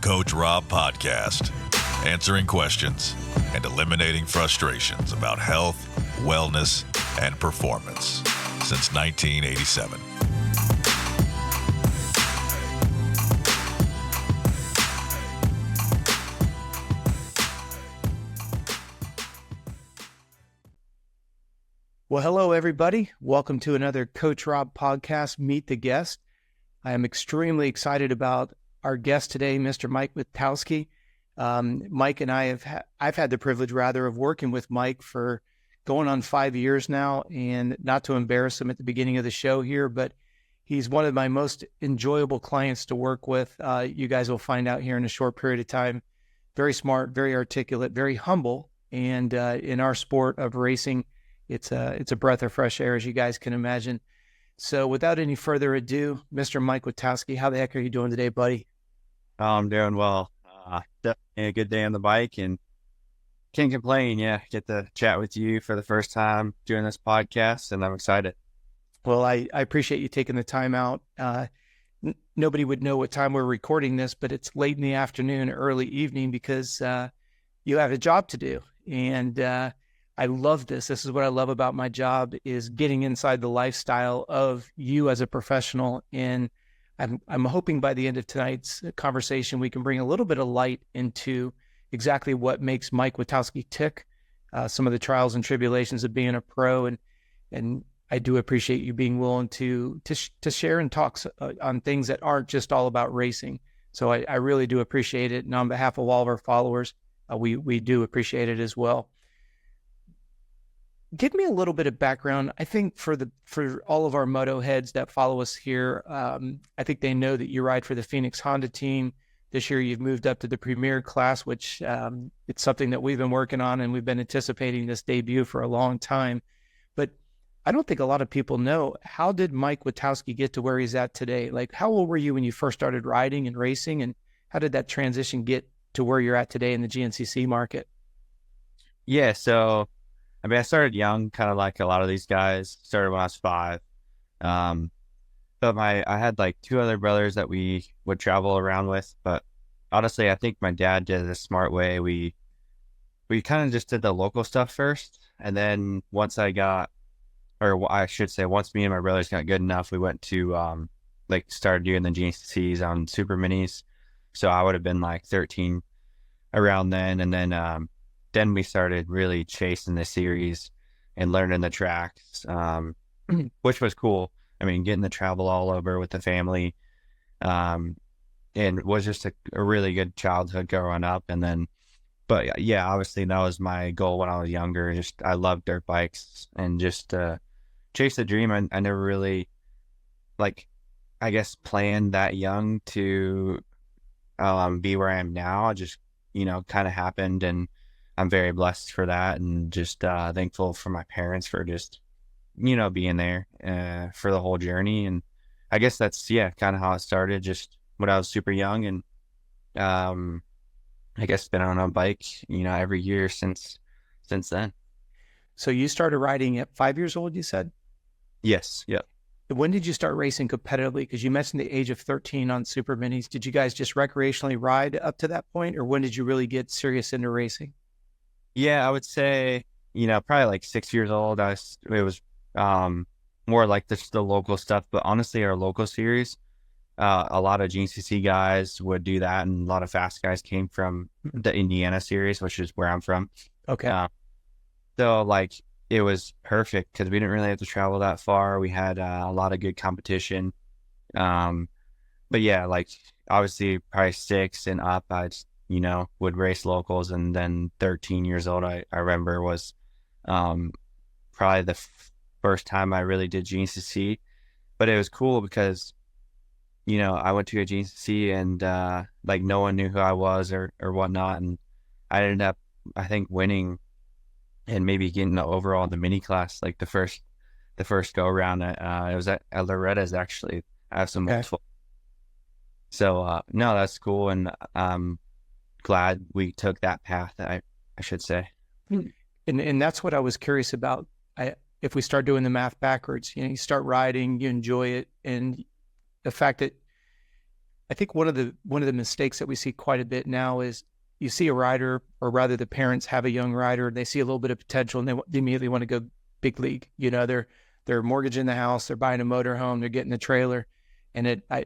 Coach Robb podcast, answering questions and eliminating frustrations about health, wellness, and performance since 1987. Well, hello, everybody. Welcome to another Coach Robb podcast, Meet the Guest. I am extremely excited about our guest today, Mr. Mike Witkowski. Mike and I I've had the privilege, of working with Mike for going on 5 years now, and not to embarrass him at the beginning of the show here, but he's one of my most enjoyable clients to work with. You guys will find out here in a short period of time. Very smart, very articulate, very humble, and in our sport of racing, it's a breath of fresh air, as you guys can imagine. So without any further ado, Mr. Mike Witkowski, how the heck are you doing today, buddy? Oh, I'm doing well. Definitely a good day on the bike and can't complain. Yeah, get to chat with you for the first time doing this podcast, and I'm excited. Well, I appreciate you taking the time out. Nobody would know what time we're recording this, but it's late in the afternoon, early evening, because you have a job to do. And I love this. This is what I love about my job, is getting inside the lifestyle of you as a professional. And I'm hoping by the end of tonight's conversation, we can bring a little bit of light into exactly what makes Mike Witkowski tick, some of the trials and tribulations of being a pro. And I do appreciate you being willing to share and talk on things that aren't just all about racing. So I really do appreciate it. And on behalf of all of our followers, we do appreciate it as well. Give me a little bit of background. I think for all of our moto heads that follow us here, I think they know that you ride for the Phoenix Honda team. This year you've moved up to the Premier class, which it's something that we've been working on, and we've been anticipating this debut for a long time. But I don't think a lot of people know, how did Mike Witkowski get to where he's at today? Like, how old were you when you first started riding and racing, and how did that transition get to where you're at today in the GNCC market? Yeah, so I mean, I started young, kind of like a lot of these guys. Started when I was 5. But I had like 2 other brothers that we would travel around with. But honestly, I think my dad did it a smart way. We kind of just did the local stuff first. And then once me and my brothers got good enough, we went to started doing the GNCCs on super minis. So I would have been like 13 around then. And then we started really chasing the series and learning the tracks, which was cool. I mean, getting to travel all over with the family, and it was just a really good childhood growing up. But yeah, obviously that was my goal when I was younger. I loved dirt bikes and just chase the dream. I never really, I guess, planned that young to be where I am now. It just, kind of happened, and I'm very blessed for that, and just thankful for my parents for just, being there for the whole journey. And I guess that's, kind of how it started, just when I was super young. And I guess been on a bike, every year since then. So you started riding at 5 years old, you said? Yes. Yeah. When did you start racing competitively? Because you mentioned the age of 13 on super minis. Did you guys just recreationally ride up to that point, or when did you really get serious into racing? Yeah, I would say, probably like 6 years old. It was more like the local stuff. But honestly, our local series, a lot of GNCC guys would do that, and a lot of fast guys came from the Indiana series, which is where I'm from. Okay. So it was perfect because we didn't really have to travel that far. We had a lot of good competition. But yeah, obviously probably 6 and up, would race locals. And then 13 years old, I remember was probably the first time I really did GNCC. But it was cool because, I went to a GNCC and no one knew who I was or whatnot. And I ended up, I think, winning and maybe getting the mini class, the first go around. It was at Loretta's, actually. I have some multiple. So, no, that's cool. And glad we took that path, I should say. And that's what I was curious about. If we start doing the math backwards, you start riding, you enjoy it, and the fact that I think one of the mistakes that we see quite a bit now is you see a rider, or rather the parents have a young rider, they see a little bit of potential and they immediately want to go big league. You know, they're mortgaging the house, they're buying a motor home, they're getting a trailer. And I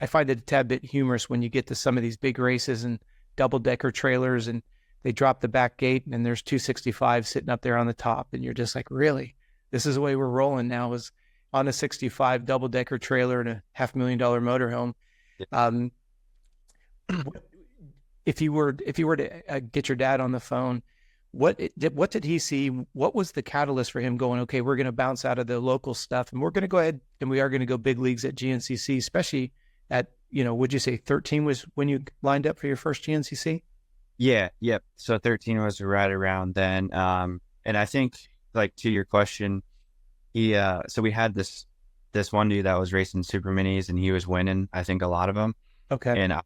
find it a tad bit humorous when you get to some of these big races and double-decker trailers and they drop the back gate and there's 265 sitting up there on the top. And you're just like, really? This is the way we're rolling now, is on a 65 double-decker trailer and a $500,000 motorhome. Yeah. If you were to get your dad on the phone, what did he see? What was the catalyst for him going, okay, we're going to bounce out of the local stuff and we're going to go ahead and we are going to go big leagues at GNCC, especially at, would you say 13 was when you lined up for your first GNCC? Yeah. Yep. So 13 was right around then. And I think, like, to your question, so we had this one dude that was racing super minis and he was winning, I think, a lot of them. Okay. And I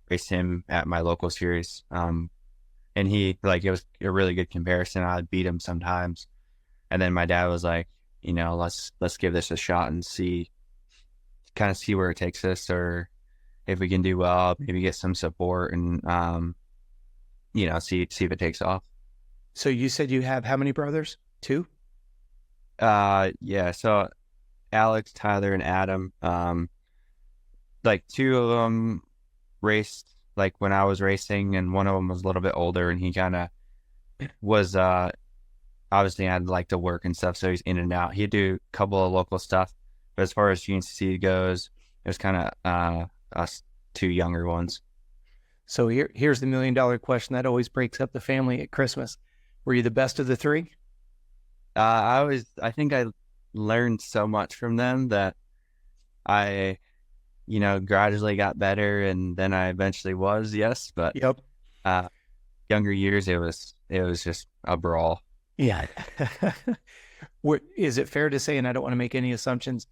raced him at my local series. And he, like, it was a really good comparison. I'd beat him sometimes. And then my dad was like, let's give this a shot and see where it takes us, or if we can do well, maybe get some support and, see if it takes off. So you said you have how many brothers? 2? Yeah. So Alex, Tyler, and Adam, like 2 of them raced like when I was racing, and one of them was a little bit older, and he kind of was, obviously had like to work and stuff. So he's in and out. He'd do a couple of local stuff, but as far as GNCC goes, it was kind of, us 2 younger ones. So here's the $1 million question that always breaks up the family at Christmas. Were you the best of the 3? I think I learned so much from them that I, gradually got better, and then I eventually was, yes. But yep. Younger years, it was just a brawl. Yeah. Is it fair to say, and I don't want to make any assumptions,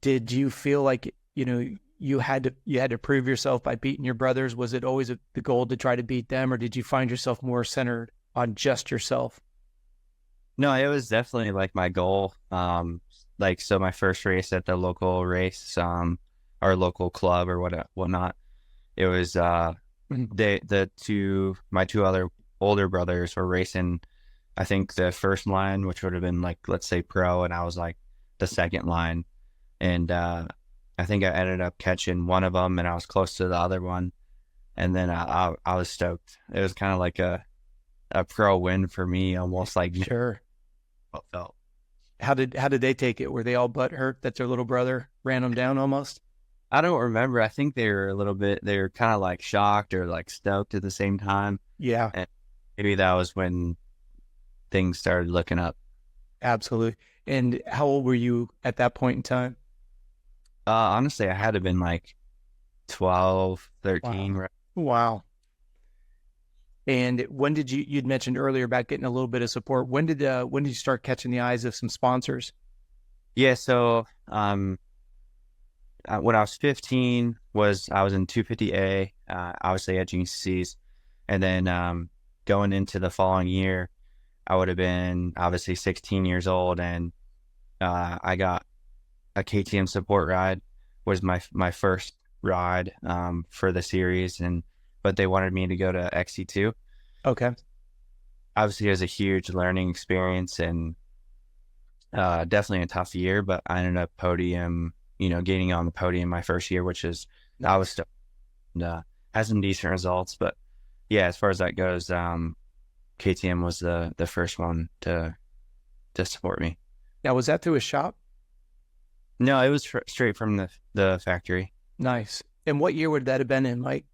did you feel like, you had to prove yourself by beating your brothers? Was it always the goal to try to beat them, or did you find yourself more centered on just yourself? No, it was definitely like my goal. So my first race at the local race, our local club or whatnot, it was my 2 other older brothers were racing, I think, the first line, which would have been like, let's say, pro, and I was like the second line. And I think I ended up catching one of them, and I was close to the other one. And then I was stoked. It was kind of like a pro win for me, almost like sure. What felt. How did they take it? Were they all butthurt that their little brother ran them down almost? I don't remember. I think they were kind of like shocked or like stoked at the same time. Yeah. And maybe that was when things started looking up. Absolutely. And how old were you at that point in time? Honestly, I had to have been like 12, 13. Wow. Wow. And when did you'd mentioned earlier about getting a little bit of support. When did you start catching the eyes of some sponsors? Yeah. So, when I was 15, I was in 250A, obviously at GCCs. And then, going into the following year, I would have been obviously 16 years old, and, I got a KTM support ride, was my first ride, for the series, but they wanted me to go to XC2. Okay. Obviously, it was a huge learning experience, and definitely a tough year, but I ended up getting on the podium my first year, which is, nice. I was stoked, and had some decent results. But yeah, as far as that goes, KTM was the first one to support me. Now, was that through a shop? No, it was straight from the factory. Nice. And what year would that have been in, Mike?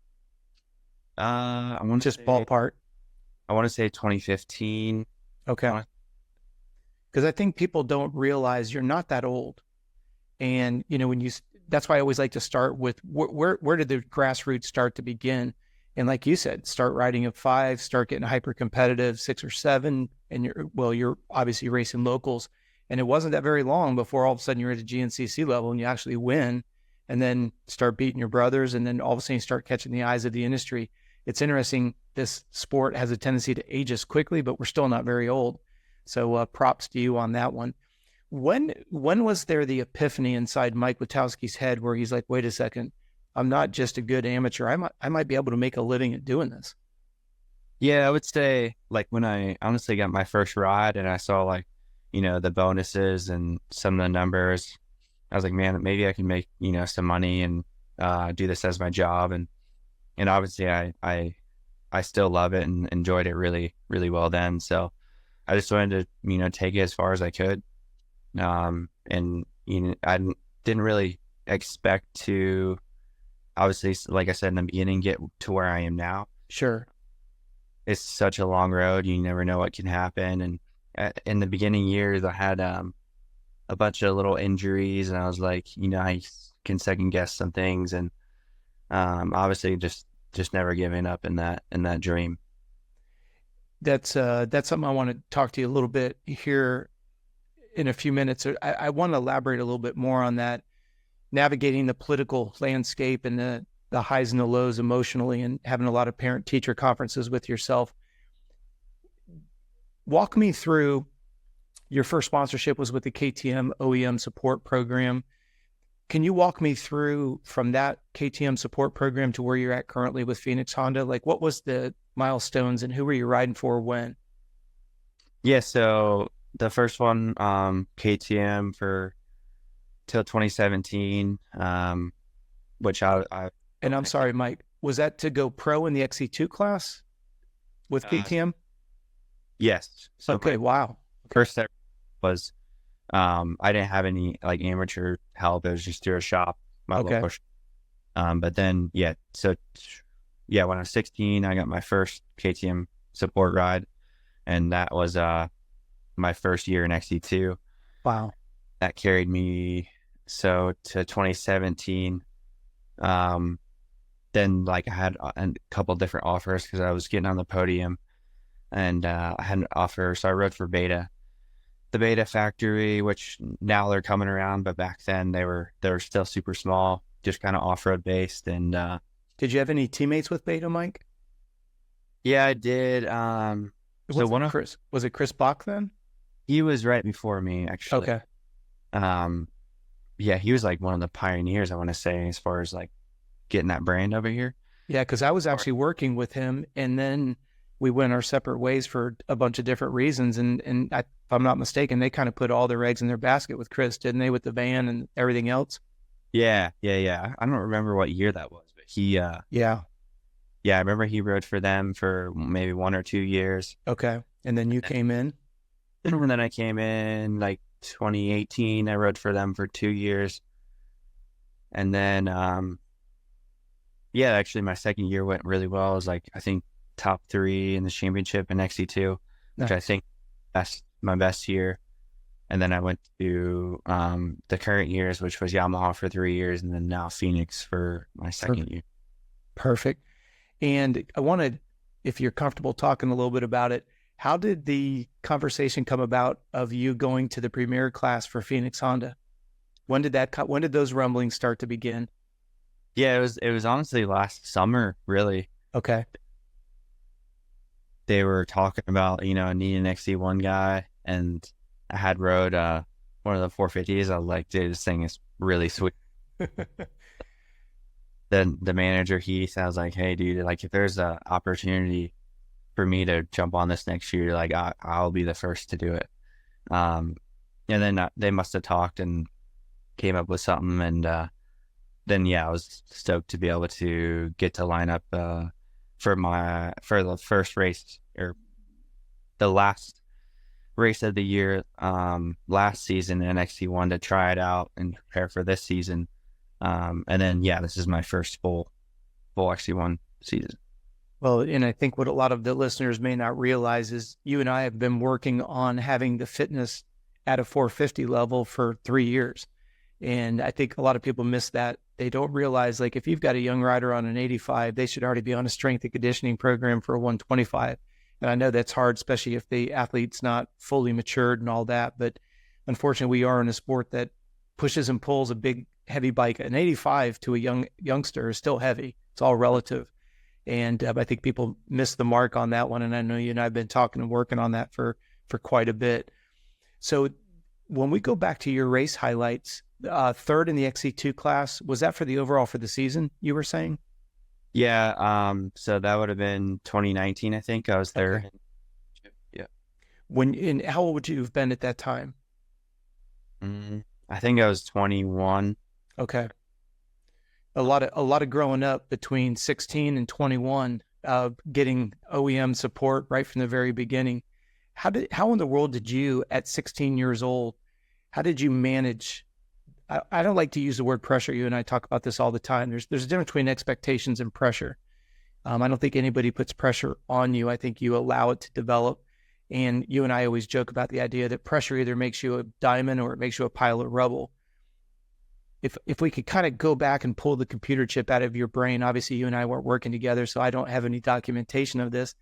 I want to just ballpark. I want to say 2015. Okay. Because I think people don't realize you're not that old, and that's why I always like to start with where did the grassroots start to begin, and like you said, start riding at 5, start getting hyper competitive 6 or 7, and you're obviously racing locals, and it wasn't that very long before all of a sudden you're at a GNCC level and you actually win. And then start beating your brothers, and then all of a sudden you start catching the eyes of the industry. It's interesting. This sport has a tendency to age us quickly, but we're still not very old. So props to you on that one. When was there the epiphany inside Mike Witkowski's head where he's like, wait a second, I'm not just a good amateur. I might be able to make a living at doing this. Yeah, I would say like when I honestly got my first ride and I saw like, the bonuses and some of the numbers, I was like, man, maybe I can make, some money and do this as my job. And obviously I still love it and enjoyed it really, really well then. So I just wanted to, take it as far as I could. And, I didn't really expect to, obviously, like I said in the beginning, get to where I am now. Sure. It's such a long road. You never know what can happen. And in the beginning years, I had a bunch of little injuries, and I was like, I can second guess some things, and obviously just never giving up in that dream. That's something I want to talk to you a little bit here in a few minutes. I want to elaborate a little bit more on that, navigating the political landscape and the highs and the lows emotionally, and having a lot of parent-teacher conferences with yourself. Walk me through, your first sponsorship was with the KTM OEM support program. Can you walk me through from that KTM support program to where you're at currently with Phoenix Honda? Like, what was the milestones and who were you riding for when? Yeah, so the first one, KTM for till 2017, which I And I'm sorry, Mike, was that to go pro in the XC2 class with KTM? Yes. So okay, wow. First step was I didn't have any like amateur help. It was just through a shop, my local shop. But then when I was 16, I got my first KTM support ride, and that was my first year in XC2. Wow. That carried me to 2017. Then like I had a couple different offers because I was getting on the podium, and I had an offer, so I rode for Beta. The Beta factory, which now they're coming around, but back then they were still super small, just kind of off-road based. And did you have any teammates with Beta, Mike? Yeah, I did. Was it Chris Bach then? He was right before me, actually. Okay. Yeah, he was like one of the pioneers, I want to say, as far as like getting that brand over here. Yeah, because I was actually working with him, and then we went our separate ways for a bunch of different reasons. And if I'm not mistaken, they kind of put all their eggs in their basket with Chris, didn't they, with the van and everything else? Yeah. I don't remember what year that was, but he, yeah, I remember he rode for them for maybe 1 or 2 years. Okay. And then you came in? And then I came in like 2018. I rode for them for 2 years. And then, actually my second year went really well. It was like, I think, top 3 in the championship in XC2, which I think that's my best year. And then I went to the current years, which was Yamaha for 3 years, and then now Phoenix for my second year. Perfect. And I wanted, if you're comfortable talking a little bit about it, how did the conversation come about of you going to the premier class for Phoenix Honda? When did those rumblings start to begin? Yeah, it was honestly last summer, really. Okay. They were talking about, needing an XC1 guy, and I had rode one of the 450s. I was like, dude, this thing is really sweet. Then the manager, Heath, I was like, hey, dude, like if there's an opportunity for me to jump on this next year, like I'll be the first to do it. And then they must have talked and came up with something. And then, I was stoked to be able to get to line up for the first race, or the last race of the year last season in XC1, to try it out and prepare for this season. And then, this is my first full XC1 season. Well, and I think what a lot of the listeners may not realize is you and I have been working on having the fitness at a 450 level for 3 years. And I think a lot of people miss that. They don't realize, like, if you've got a young rider on an 85, they should already be on a strength and conditioning program for a 125. And I know that's hard, especially if the athlete's not fully matured and all that. But unfortunately, we are in a sport that pushes and pulls a big, heavy bike. An 85 to a youngster is still heavy. It's all relative. And I think people miss the mark on that one. And I know you and I have been talking and working on that for quite a bit. So when we go back to your race highlights, third in the XC2 class. Was that for the overall for the season, you were saying? Yeah. So that would have been 2019, I think. I was third. Okay. Yeah. And how old would you have been at that time? I think I was 21. Okay. A lot of growing up between 16 and 21, getting OEM support right from the very beginning. How in the world did you, at 16 years old, how did you manage? I don't like to use the word pressure. You and I talk about this all the time. There's a difference between expectations and pressure. I don't think anybody puts pressure on you. I think you allow it to develop. And you and I always joke about the idea that pressure either makes you a diamond or it makes you a pile of rubble. If we could kind of go back and pull the computer chip out of your brain, obviously you and I weren't working together, so I don't have any documentation of this.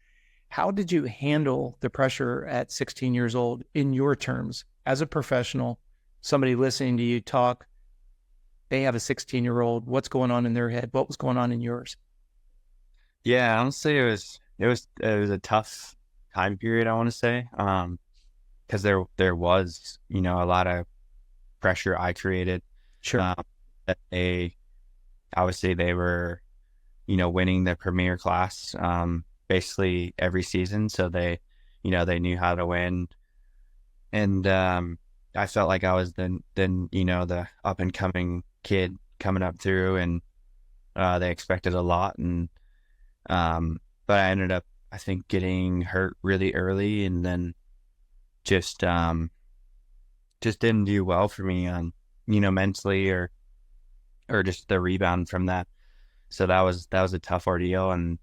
How did you handle the pressure at 16 years old in your terms as a professional, somebody listening to you talk? They have a 16-year-old. What's going on in their head? What was going on in yours? Yeah, honestly, it was a tough time period, I want to say, because there was, a lot of pressure I created. Sure. That obviously they were, winning the premier class basically every season, so they knew how to win, and I felt like I was the up and coming kid coming up through, and they expected a lot, and but I ended up, I think, getting hurt really early, and then just didn't do well for me mentally or just the rebound from that. So that was a tough ordeal, and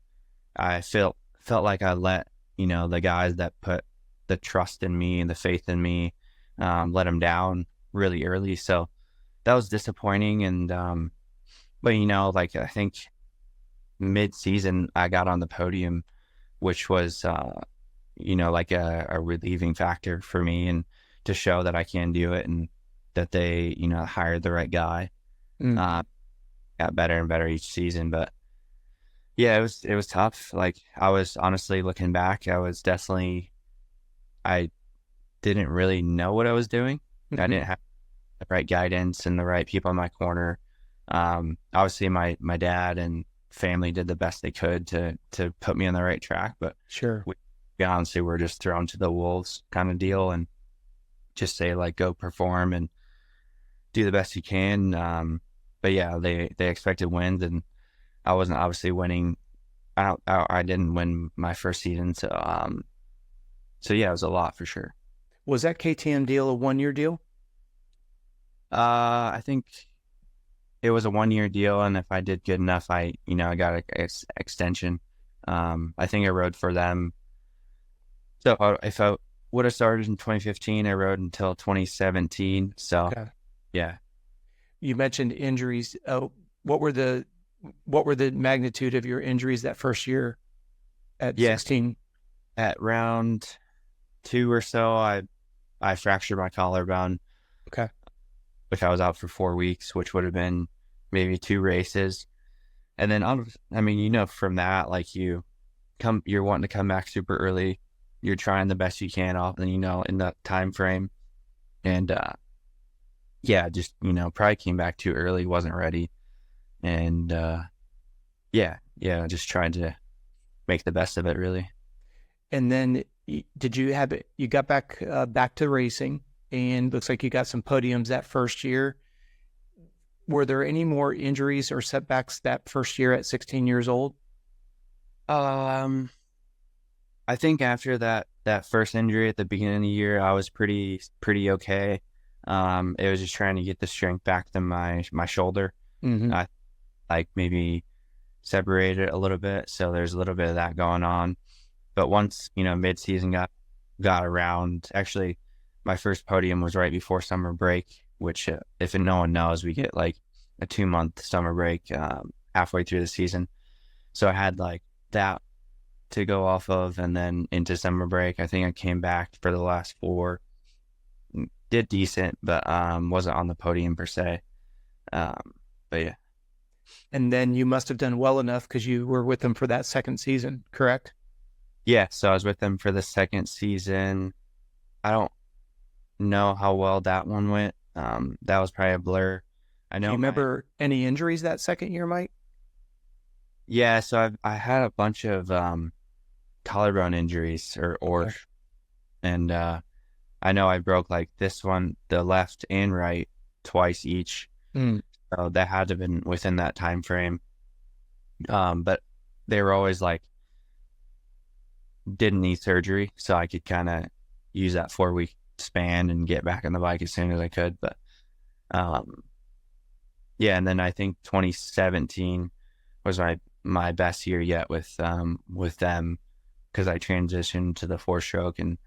I felt like I let the guys that put the trust in me and the faith in me let them down really early. So that was disappointing, and but I think mid-season I got on the podium, which was like a relieving factor for me, and to show that I can do it, and that they hired the right guy. Got better and better each season, but yeah, it was tough. Like, I was honestly, looking back, I didn't really know what I was doing. Mm-hmm. I didn't have the right guidance and the right people in my corner. Obviously my dad and family did the best they could to put me on the right track, but sure, we honestly were just thrown to the wolves kind of deal, and just say, like, go perform and do the best you can. But yeah, they expected wins, and I wasn't obviously winning. I didn't win my first season, so yeah, it was a lot for sure. Was that KTM deal a 1-year deal? I think it was a 1-year deal, and if I did good enough, I got an extension. I think I rode for them. So if I would have started in 2015, I rode until 2017. So okay. Yeah. You mentioned injuries. What were the magnitude of your injuries that first year at 16? At round 2 or so, I fractured my collarbone. Okay. Which I was out for 4 weeks, which would have been maybe 2 races. And then, from that, like, you're wanting to come back super early. You're trying the best you can in that time frame. And, just, probably came back too early, wasn't ready. And, just trying to make the best of it, really. And then you got back to racing, and looks like you got some podiums that first year. Were there any more injuries or setbacks that first year at 16 years old? I think after that first injury at the beginning of the year, I was pretty okay. It was just trying to get the strength back to my shoulder. Mm-hmm. I like maybe separated a little bit, so there's a little bit of that going on. But once mid-season got around, actually my first podium was right before summer break, which if no one knows, we get like a 2-month summer break halfway through the season. So I had like that to go off of, and then into summer break, I think I came back for the last 4, did decent, but wasn't on the podium per se. But yeah. And then you must have done well enough because you were with them for that second season, correct? Yeah, so I was with them for the second season. I don't know how well that one went. That was probably a blur. I Do know. you remember any injuries that second year, Mike? Yeah, so I had a bunch of collarbone injuries Okay. and I know I broke like this one, the left and right, twice each. Mm, So that had to have been within that time frame. But they were always like, didn't need surgery, so I could kind of use that 4 week span and get back on the bike as soon as I could. But um, yeah, and then I think 2017 was my best year yet with them because I transitioned to the 4-stroke and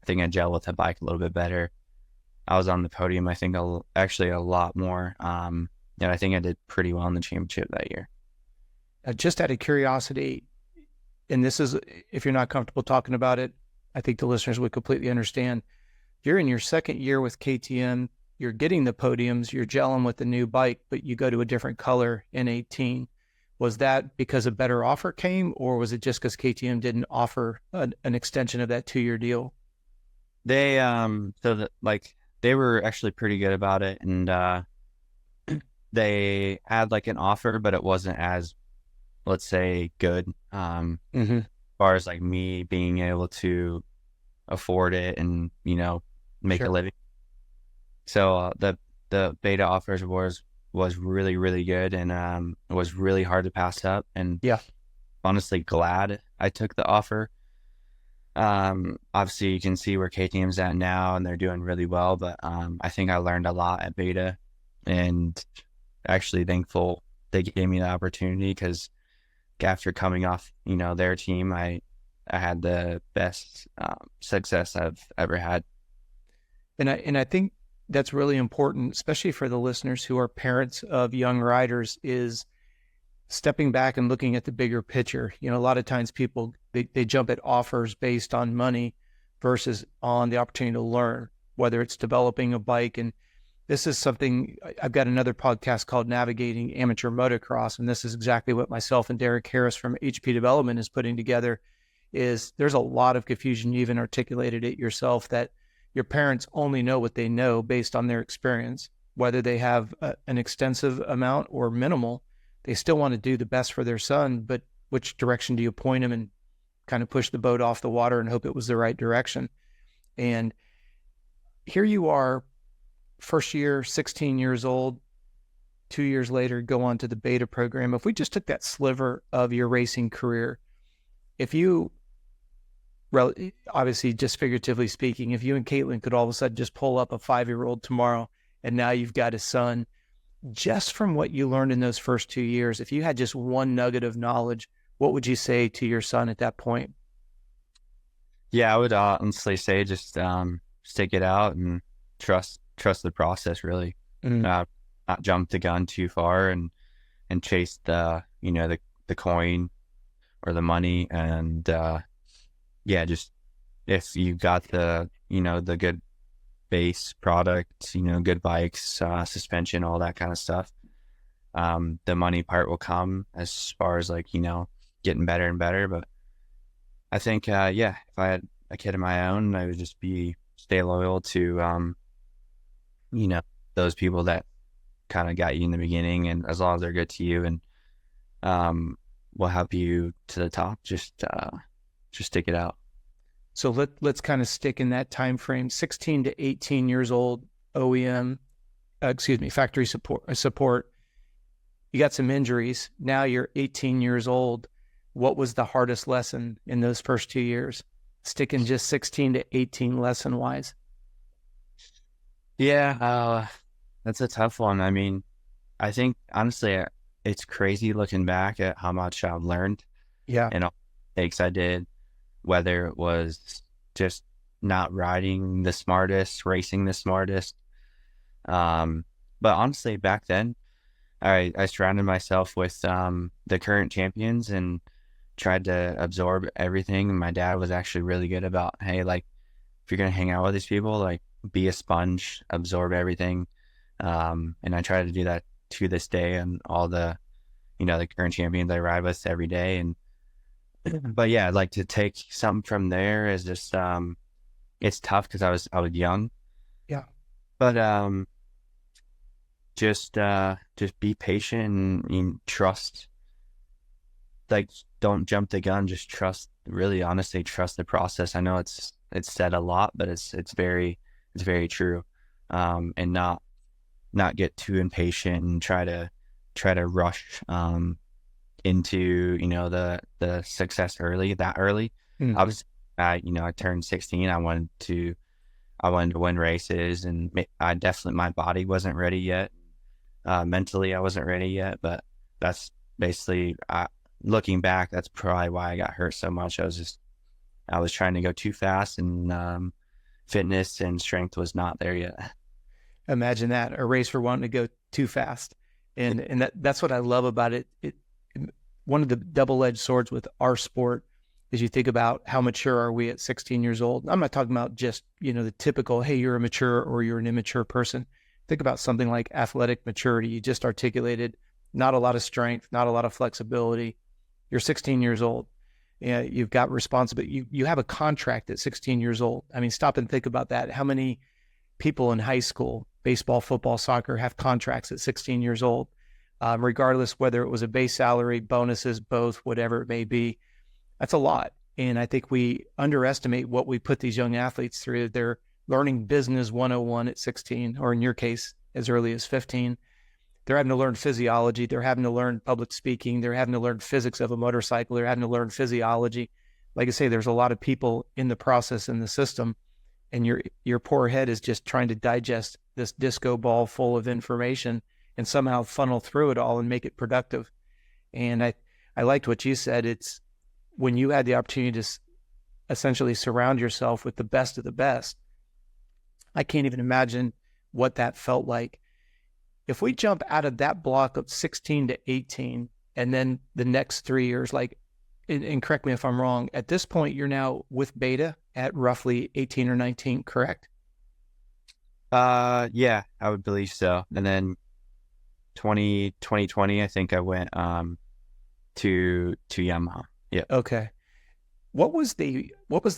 I think I gel with the bike a little bit better. I was on the podium, I think, actually a lot more. And I think I did pretty well in the championship that year. just out of curiosity, and this is, if you're not comfortable talking about it, I think the listeners would completely understand. You're in your second year with KTM, you're getting the podiums, you're gelling with the new bike, but you go to a different color in 18. Was that because a better offer came, or was it just because KTM didn't offer an extension of that 2-year deal? They they were actually pretty good about it, and they had like an offer, but it wasn't as, let's say, good. Mm-hmm. As far as like me being able to afford it and make Sure. a living. So the beta offers was really, really good, and it was really hard to pass up. And Yeah. honestly, glad I took the offer. Obviously you can see where KTM's at now and they're doing really well, but I think I learned a lot at beta, and actually thankful they gave me the opportunity, because after coming off their team, I had the best success I've ever had. And I think that's really important, especially for the listeners who are parents of young riders, is stepping back and looking at the bigger picture. A lot of times people, they jump at offers based on money versus on the opportunity to learn, whether it's developing a bike. And this is something, I've got another podcast called Navigating Amateur Motocross, and this is exactly what myself and Derek Harris from HP Development is putting together. Is there's a lot of confusion. You even articulated it yourself, that your parents only know what they know based on their experience, whether they have an extensive amount or minimal. They still want to do the best for their son, but which direction do you point him and kind of push the boat off the water and hope it was the right direction? And here you are, first year, 16 years old, 2 years later, go on to the beta program. If we just took that sliver of your racing career, if you, obviously just figuratively speaking, if you and Caitlin could all of a sudden just pull up a 5-year-old tomorrow and now you've got a son, just from what you learned in those first 2 years, if you had just one nugget of knowledge, what would you say to your son at that point? Yeah, I would honestly say just stick it out and trust the process, really. Not jump the gun too far and chase the coin or the money. And yeah, just if you got the the good base product, good bikes, suspension, all that kind of stuff, the money part will come as far as like getting better and better. But I think if I had a kid of my own, I would just stay loyal to those people that kind of got you in the beginning, and as long as they're good to you and will help you to the top, just stick it out. So let's kind of stick in that time frame, 16 to 18 years old, OEM, factory support. You got some injuries. Now you're 18 years old. What was the hardest lesson in those first 2 years? Sticking just 16 to 18 lesson wise. Yeah, that's a tough one. I mean, I think honestly, it's crazy looking back at how much I've learned. Yeah. And all the mistakes I did, whether it was just not riding the smartest, racing the smartest. But honestly, back then, I surrounded myself with the current champions and tried to absorb everything. My dad was actually really good about, hey, like, if you're going to hang out with these people, like, be a sponge, absorb everything. And I try to do that to this day, and all the, the current champions I ride with every day. And, but yeah, like, to take something from there is just, it's tough because I was young. Yeah. But, just be patient and trust. Like, don't jump the gun. Just trust. Really, honestly, trust the process. I know it's said a lot, but it's very true. And not get too impatient and try to rush into the success early. Mm. I turned 16. I wanted to win races, and my body wasn't ready yet. Mentally, I wasn't ready yet, but that's basically, looking back, that's probably why I got hurt so much. I was trying to go too fast, and fitness and strength was not there yet. Imagine that, a race for wanting to go too fast. And that's what I love about it. One of the double-edged swords with our sport is you think about how mature are we at 16 years old. I'm not talking about just, the typical, hey, you're a mature or you're an immature person. Think about something like athletic maturity. You just articulated, not a lot of strength, not a lot of flexibility. You're 16 years old. You've got responsibility. You have a contract at 16 years old. I mean, stop and think about that. How many people in high school, baseball, football, soccer, have contracts at 16 years old, regardless whether it was a base salary, bonuses, both, whatever it may be. That's a lot. And I think we underestimate what we put these young athletes through. They're learning business 101 at 16, or in your case, as early as 15. They're having to learn physiology. They're having to learn public speaking. They're having to learn physics of a motorcycle. They're having to learn physiology. Like I say, there's a lot of people in the process, in the system, and your poor head is just trying to digest this disco ball full of information and somehow funnel through it all and make it productive. And I liked what you said. It's when you had the opportunity to essentially surround yourself with the best of the best. I can't even imagine what that felt like. If we jump out of that block of 16 to 18, and then the next 3 years, and correct me if I'm wrong, at this point, you're now with Beta at roughly 18 or 19, correct? Yeah, I would believe so. And then 2020, I think I went to Yamaha. Yeah. Okay. What was the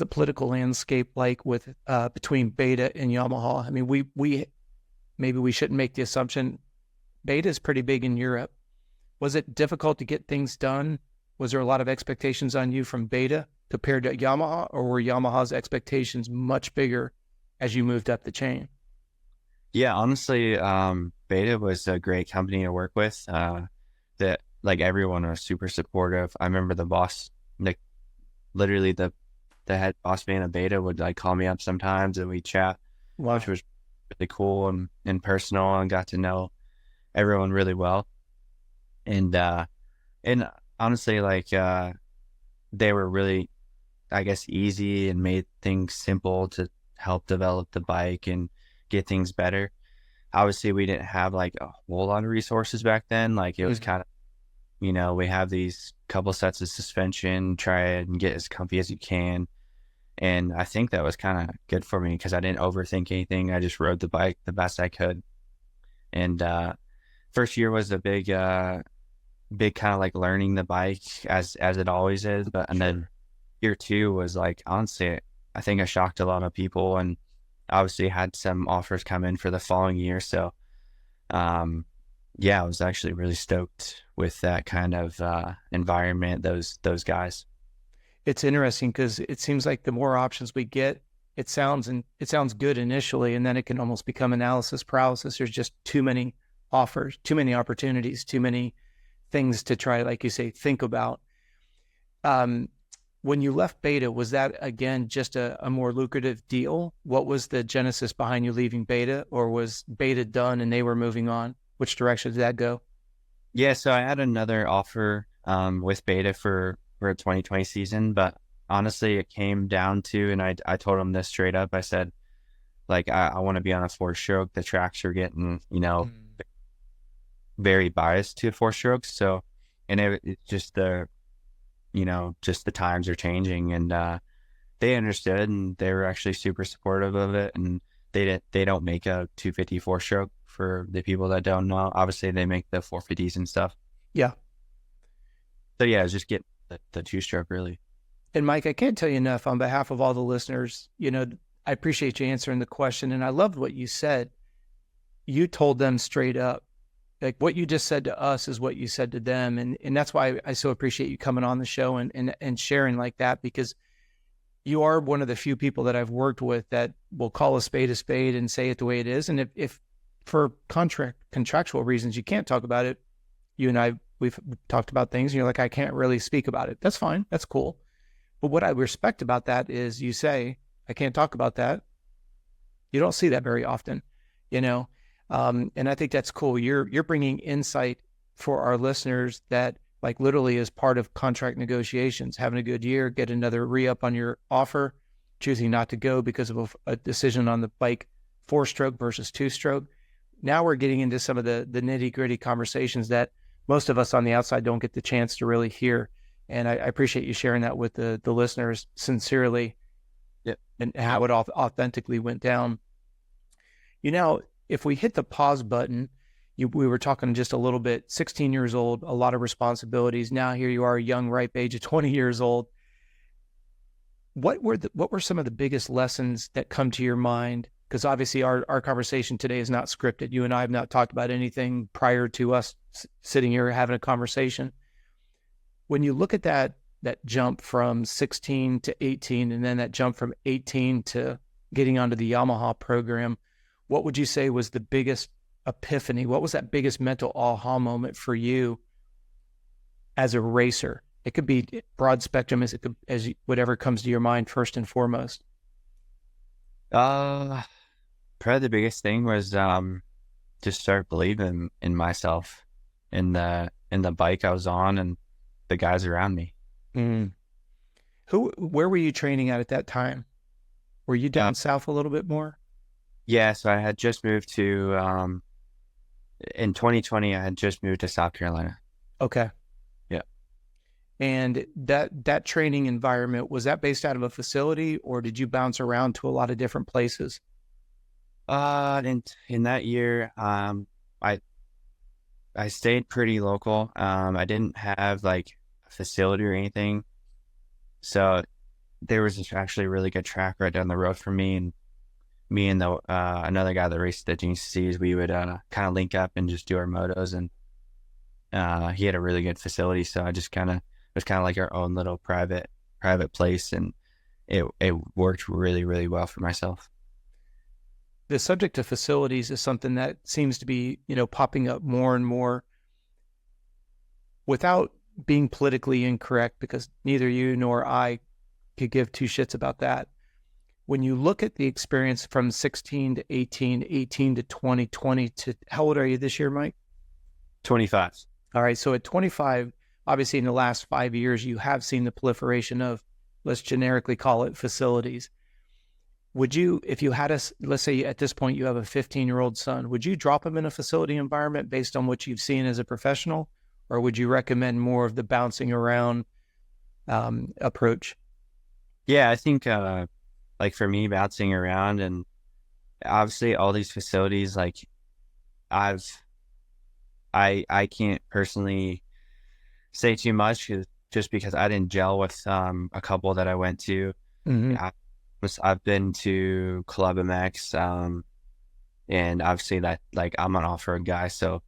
political landscape like with between Beta and Yamaha? I mean, we maybe we shouldn't make the assumption. Beta is pretty big in Europe. Was it difficult to get things done? Was there a lot of expectations on you from Beta compared to Yamaha, or were Yamaha's expectations much bigger as you moved up the chain? Yeah, honestly, Beta was a great company to work with. That everyone was super supportive. I remember the boss, literally the head boss man of Beta would call me up sometimes and we chat, Wow. which was really cool and personal, and got to know everyone really well. And honestly, they were really, I guess, easy and made things simple to help develop the bike and get things better. Obviously, we didn't have a whole lot of resources back then. It was kind of, we have these couple sets of suspension, try and get as comfy as you can. And I think that was kind of good for me because I didn't overthink anything. I just rode the bike the best I could. And first year was a big kind of learning the bike as it always is. And then year two was honestly, I think I shocked a lot of people, and obviously had some offers come in for the following year. So, I was actually really stoked with that kind of environment, those guys. It's interesting because it seems like the more options we get, it sounds good initially, and then it can almost become analysis paralysis. There's just too many offers, too many opportunities, too many things to try, like you say, think about. When you left Beta, was that, again, just a more lucrative deal? What was the genesis behind you leaving Beta, or was Beta done and they were moving on? Which direction did that go? Yeah, so I had another offer with Beta for a 2020 season, but honestly, it came down to, and I told them this straight up. I said, I want to be on a 4-stroke. The tracks are getting, very biased to 4-strokes. So, and it's just the times are changing, and they understood, and they were actually super supportive of it. And they don't make a 250 4-stroke for the people that don't know. Obviously, they make the 450s and stuff. Yeah. So yeah, it's just getting the 2-stroke really. And Mike, I can't tell you enough on behalf of all the listeners. I appreciate you answering the question, and I loved what you said. You told them straight up, like what you just said to us is what you said to them. And that's why I so appreciate you coming on the show and sharing like that, because you are one of the few people that I've worked with that will call a spade and say it the way it is. And if for contractual reasons, you can't talk about it, you and I, we've talked about things and you're like, I can't really speak about it. That's fine. That's cool. But what I respect about that is you say, I can't talk about that. You don't see that very often, you know? And I think that's cool. You're bringing insight for our listeners that like literally is part of contract negotiations, having a good year, get another re-up on your offer, choosing not to go because of a decision on the bike 4-stroke versus 2-stroke. Now we're getting into some of the nitty-gritty conversations that most of us on the outside don't get the chance to really hear. And I appreciate you sharing that with the listeners sincerely. Yep. And how it authentically went down. You know, if we hit the pause button, we were talking just a little bit, 16 years old, a lot of responsibilities. Now here you are, a young, ripe age of 20 years old. What were some of the biggest lessons that come to your mind? Because obviously our conversation today is not scripted. You and I have not talked about anything prior to us sitting here having a conversation. When you look at that jump from 16 to 18, and then that jump from 18 to getting onto the Yamaha program, what would you say was the biggest epiphany? What was that biggest mental aha moment for you as a racer? It could be broad spectrum as whatever comes to your mind first and foremost. Probably the biggest thing was just start believing in myself, in the bike I was on and the guys around me. Where were you training at that time? Were you down south a little bit more? Yeah, so I had just moved to in 2020 I had just moved to South Carolina. Okay. Yeah. And that training environment, was that based out of a facility or did you bounce around to a lot of different places? In that year, I stayed pretty local. I didn't have like a facility or anything. So there was actually a really good track right down the road from me, and the another guy that raced the GCCs, we would kind of link up and just do our motos, and he had a really good facility, so I just it was kind of like our own little private place, and it worked really, really well for myself. The subject of facilities is something that seems to be, popping up more and more. Without being politically incorrect, because neither you nor I could give two shits about that. When you look at the experience from 16 to 18, 18 to 20, 20 to, how old are you this year, Mike? 25. All right. So at 25, obviously in the last 5 years, you have seen the proliferation of, let's generically call it, facilities. Would you, if you had let's say at this point you have a 15-year-old son, would you drop him in a facility environment based on what you've seen as a professional? Or would you recommend more of the bouncing around approach? Yeah, I think like for me, bouncing around, and obviously all these facilities, like I can't personally say too much just because I didn't gel with a couple that I went to. Mm-hmm. I've been to Club MX, and obviously that, like, I'm an off-road guy, so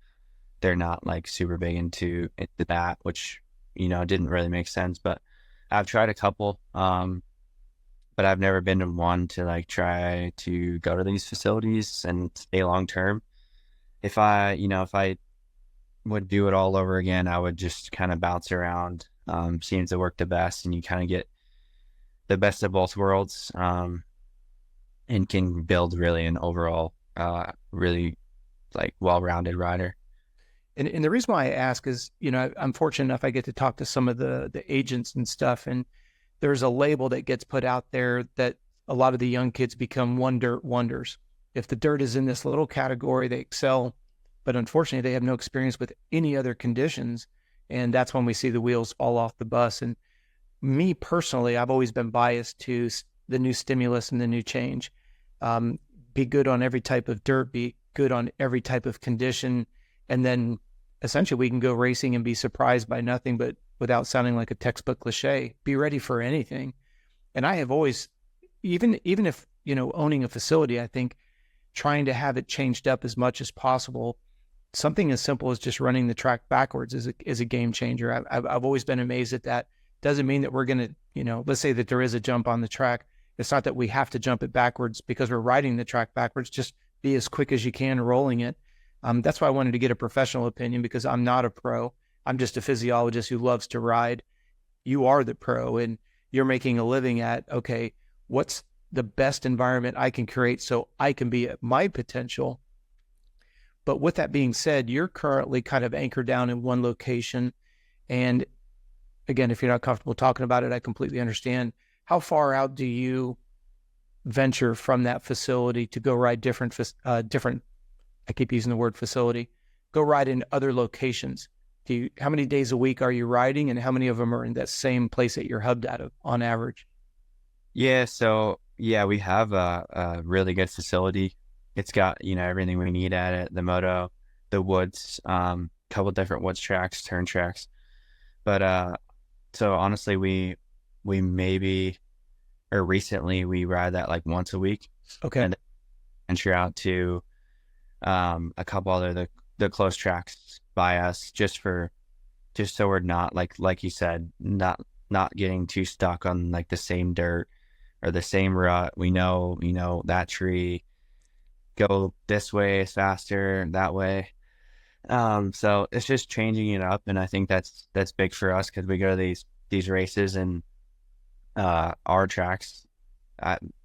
they're not like super big into that, which, didn't really make sense. But I've tried a couple, but I've never been to one to like try to go to these facilities and stay long term. If I would do it all over again, I would just kind of bounce around, seems to work the best, and you kind of get the best of both worlds, and can build really an overall, really like well-rounded rider. And the reason why I ask is, I'm fortunate enough, I get to talk to some of the agents and stuff. And there's a label that gets put out there that a lot of the young kids become one dirt wonders. If the dirt is in this little category, they excel, but unfortunately they have no experience with any other conditions. And that's when we see the wheels fall off the bus. And me personally, I've always been biased to the new stimulus and the new change. Be good on every type of dirt, be good on every type of condition. And then essentially we can go racing and be surprised by nothing, but without sounding like a textbook cliche, be ready for anything. And I have always, even if, owning a facility, I think trying to have it changed up as much as possible something as simple as just running the track backwards is a game changer. I've always been amazed at that. Doesn't mean that we're going to, you know, let's say that there is a jump on the track. It's not that we have to jump it backwards because we're riding the track backwards. Just be as quick as you can rolling it. That's why I wanted to get a professional opinion, because I'm not a pro. I'm just a physiologist who loves to ride. You are the pro, and you're making a living at, okay, what's the best environment I can create so I can be at my potential. But with that being said, you're currently kind of anchored down in one location. And again, if you're not comfortable talking about it, I completely understand. How far out do you venture from that facility to go ride different, I keep using the word facility, go ride in other locations? How many days a week are you riding, and how many of them are in that same place that you're hubbed out of on average? Yeah, so yeah, we have a really good facility. It's got, you know, everything we need at it, the moto, the woods, couple different woods tracks, turn tracks. But so honestly, we maybe, or recently we ride that like once a week. Okay. And then venture out to a couple other the close tracks by us, just so we're not like you said, not getting too stuck on like the same dirt or the same rut. We know, you know, that tree, go this way is faster, that way. So it's just changing it up, and I think that's big for us, because we go to these races, and our tracks,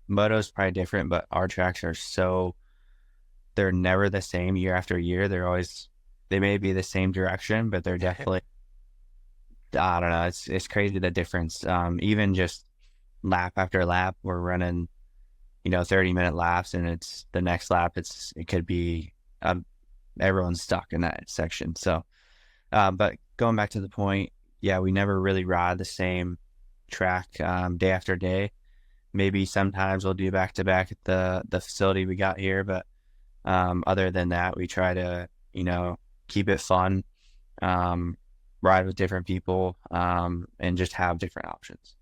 moto's probably different, but our tracks are they're never the same year after year. They may be the same direction, but they're definitely, I don't know, it's crazy the difference. Even just lap after lap, we're running, you know, 30-minute laps, and it's the next lap, it could be everyone's stuck in that section. So but going back to the point, yeah, we never really ride the same track day after day. Maybe sometimes we'll do back to back at the facility we got here, but other than that, we try to, you know, keep it fun, ride with different people, and just have different options.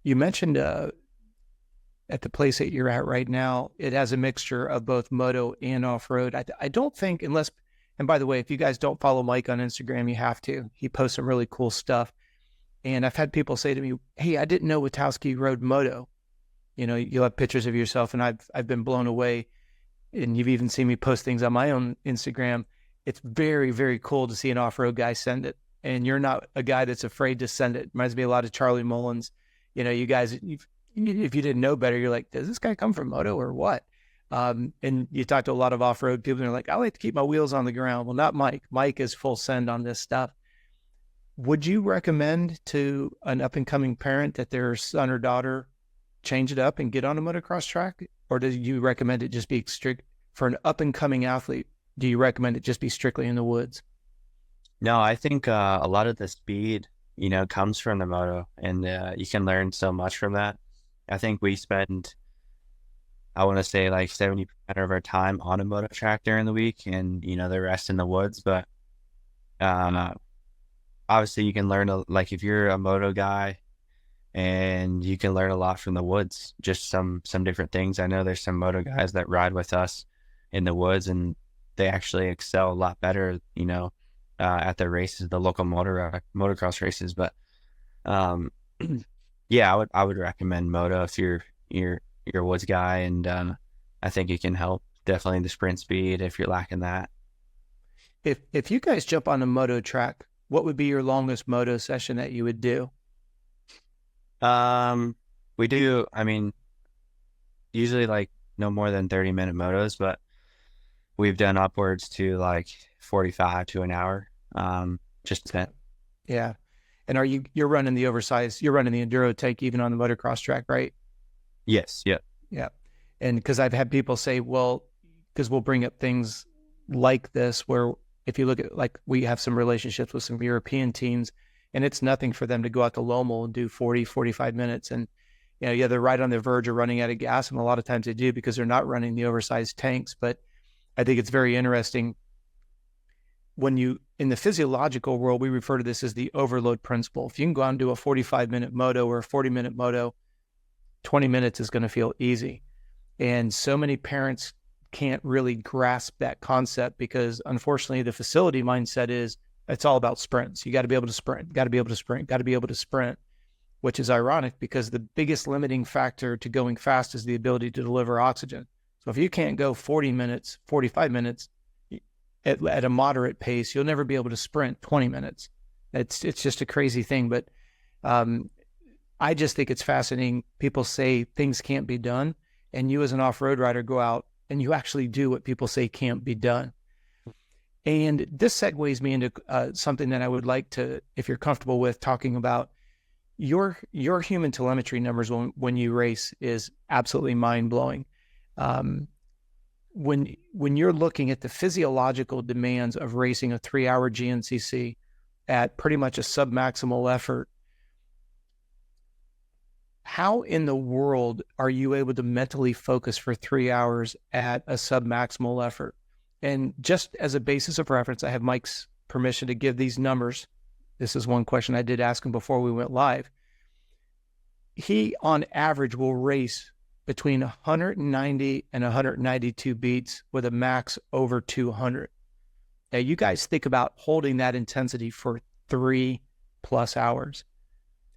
You mentioned at the place that you're at right now, it has a mixture of both moto and off-road. I don't think, unless, and by the way, if you guys don't follow Mike on Instagram, you have to. He posts some really cool stuff. And I've had people say to me, hey, I didn't know Witkowski rode moto. You know, you'll have pictures of yourself, and I've been blown away. And you've even seen me post things on my own Instagram. It's very, very cool to see an off-road guy send it. And you're not a guy that's afraid to send it. Reminds me a lot of Charlie Mullins. You know, you guys, if you didn't know better, you're like, does this guy come from moto or what? And you talk to a lot of off-road people, and they're like, I like to keep my wheels on the ground. Well, not Mike. Mike is full send on this stuff. Would you recommend to an up-and-coming parent that their son or daughter change it up and get on a motocross track? Or do you recommend it just be strict for an up-and-coming athlete? Do you recommend it just be strictly in the woods? No, I think a lot of the speed, you know, comes from the moto, and you can learn so much from that. I think we spend, I want to say, like 70% of our time on a moto track during the week, and, you know, the rest in the woods. But obviously you can learn, like if you're a moto guy, and you can learn a lot from the woods, just some different things. I know there's some moto guys that ride with us in the woods, and they actually excel a lot better, you know, at the races, the local motocross races. But yeah, I would recommend moto if you're a woods guy, and I think it can help definitely the sprint speed if you're lacking that. If you guys jump on a moto track, what would be your longest moto session that you would do? We do, I mean, usually like no more than 30-minute motos, but we've done upwards to like 45 to an hour. Just that. Yeah. And you're running the oversized, you're running the enduro tank even on the motocross track, right? Yes. Yep. Yeah. And because I've had people say, well, because we'll bring up things like this, where if you look at, like, we have some relationships with some European teams, and it's nothing for them to go out to Lommel and do 40, 45 minutes. And, you know, yeah, they're right on the verge of running out of gas. And a lot of times they do, because they're not running the oversized tanks. But I think it's very interesting when in the physiological world, we refer to this as the overload principle. If you can go out and do a 45-minute moto or a 40-minute moto, 20 minutes is going to feel easy. And so many parents can't really grasp that concept because unfortunately the facility mindset is it's all about sprints. You got to be able to sprint, got to be able to sprint, got to be able to sprint, which is ironic because the biggest limiting factor to going fast is the ability to deliver oxygen. So if you can't go 40 minutes, 45 minutes at a moderate pace, you'll never be able to sprint 20 minutes. It's just a crazy thing. But I just think it's fascinating. People say things can't be done, and you as an off-road rider go out and you actually do what people say can't be done. And this segues me into something that I would like to, if you're comfortable with, talking about your human telemetry numbers when you race is absolutely mind-blowing. When you're looking at the physiological demands of racing a 3-hour GNCC at pretty much a submaximal effort, how in the world are you able to mentally focus for 3 hours at a submaximal effort? And just as a basis of reference, I have Mike's permission to give these numbers. This is one question I did ask him before we went live. He, on average, will race between 190 and 192 beats with a max over 200. Now, you guys think about holding that intensity for 3+ hours.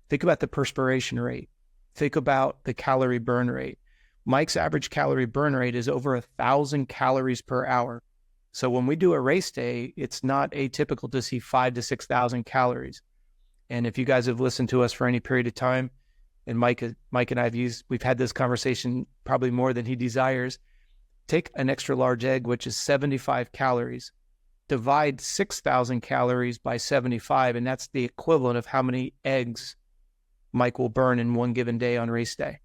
Think about the perspiration rate. Think about the calorie burn rate. Mike's average calorie burn rate is over 1,000 calories per hour. So when we do a race day, it's not atypical to see 5,000 to 6,000 calories. And if you guys have listened to us for any period of time, and Mike and we've had this conversation probably more than he desires. Take an extra large egg, which is 75 calories, divide 6,000 calories by 75, and that's the equivalent of how many eggs Mike will burn in one given day on race day.